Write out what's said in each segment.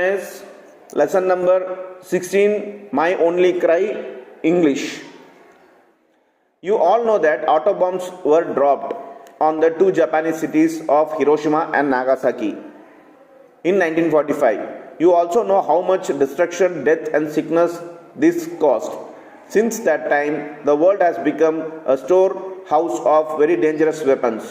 Is lesson number 16, My Only Cry, English. You all know that atom bombs were dropped on the two Japanese cities of Hiroshima and Nagasaki in 1945. You also know how much destruction, death and sickness this caused. Since that time, the world has become a storehouse of very dangerous weapons.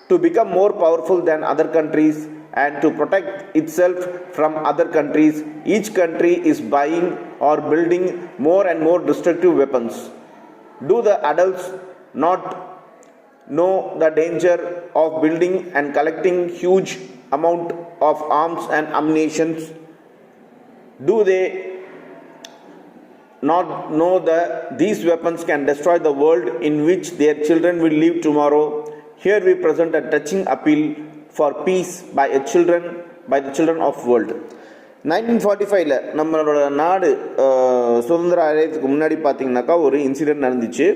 To become more powerful than other countries and to protect itself from other countries, each country is buying or building more and more destructive weapons. Do the adults not know the danger of building and collecting huge amount of arms and ammunition? Do they not know that these weapons can destroy the world in which their children will live tomorrow? Here we present a touching appeal for peace by the children of world. 1945ல நம்மளோட நாடு சுதந்திரம் அடையறதுக்கு முன்னாடி பார்த்தீங்கன்னாக்கா ஒரு incident நடந்துச்சு.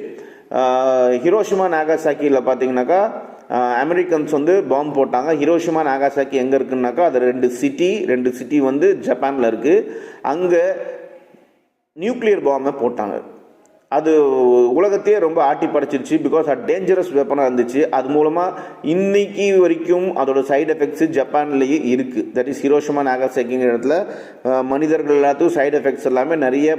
Hiroshima நாகாசாக்கியில் பார்த்தீங்கன்னாக்கா Americans வந்து பாம்பு போட்டாங்க. ஹிரோஷிமா நாகாசாக்கி எங்கே இருக்குன்னாக்கா அது ரெண்டு சிட்டி வந்து ஜப்பானில் இருக்குது. அங்கே நியூக்ளியர் பாம்பை போட்டாங்க. அது உலகத்தையே ரொம்ப ஆட்டி படைச்சிருச்சு. பிகாஸ் அது டேஞ்சரஸ் வெப்பனாக இருந்துச்சு. அது மூலமாக இன்னைக்கு வரைக்கும் அதோட சைடு எஃபெக்ட்ஸு ஜப்பான்லேயே இருக்குது. தட் இஸ் ஹிரோஷிமா நாகாசாக்கிங்கிற இடத்துல மனிதர்கள் எல்லாத்துக்கும் சைடு எஃபெக்ட்ஸ் எல்லாமே நிறைய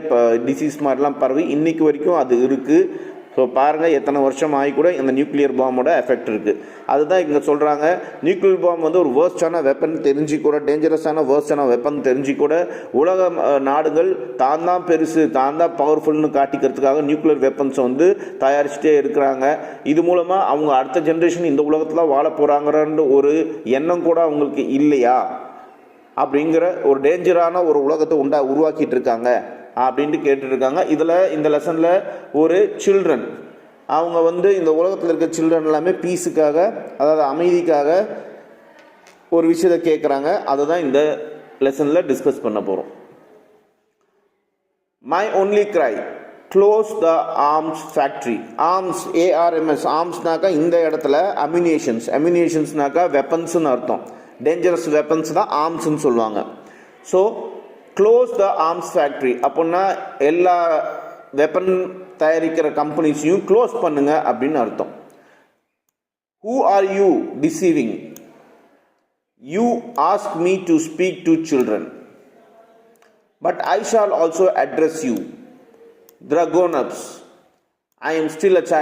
டிசீஸ் மாதிரிலாம் பரவி இன்னைக்கு வரைக்கும் அது இருக்குது. ஸோ பாருங்கள் எத்தனை வருஷம் ஆகி கூட இந்த நியூக்ளியர் பாம்போட எஃபெக்ட் இருக்குது. அதுதான் இங்கே சொல்கிறாங்க. நியூக்ளியர் பாம்பு வந்து ஒரு வேர்ஸ்டான வெப்பன் தெரிஞ்சு கூட, டேஞ்சரஸான வேர்ஸ்டான வெப்பன் தெரிஞ்சு கூட உலக நாடுகள் தான் தான் பெருசு, தான் தான் பவர்ஃபுல்னு காட்டிக்கிறதுக்காக நியூக்ளியர் வெப்பன்ஸை வந்து தயாரிச்சுட்டே இருக்கிறாங்க. இது மூலமாக அவங்க அடுத்த ஜென்ரேஷன் இந்த உலகத்தில் வாழ போகிறாங்கன்ற ஒரு எண்ணம் கூட அவங்களுக்கு இல்லையா அப்படிங்கிற ஒரு டேஞ்சரான ஒரு உலகத்தை உருவாக்கிட்டு இருக்காங்க அப்படின்ட்டு கேட்டுருக்காங்க. இதில் இந்த லெசனில் ஒரு சில்ட்ரன் அவங்க வந்து இந்த உலகத்தில் இருக்க சில்ட்ரன் எல்லாமே பீஸுக்காக, அதாவது அமைதிக்காக ஒரு விஷயத்தை கேட்குறாங்க. அதை தான் இந்த லெசனில் டிஸ்கஸ் பண்ண போகிறோம். My only cry, close the arms factory. Arms, ARMS, ஆர்ம்ஸ்னாக்கா இந்த இடத்துல அம்யூனிஷன்ஸ்னாக்கா வெப்பன்ஸ்னு அர்த்தம். டேஞ்சரஸ் வெப்பன்ஸ் தான் ஆர்ம்ஸ்ன்னு சொல்லுவாங்க. So close the arms factory அப்படின்னா எல்லா வெப்பன் தயாரிக்கிற கம்பெனிஸையும் க்ளோஸ் பண்ணுங்க அப்படின்னு அர்த்தம். Who are you deceiving? You ask me to speak to children, but I shall also address you. Dragonubs, I am still a child.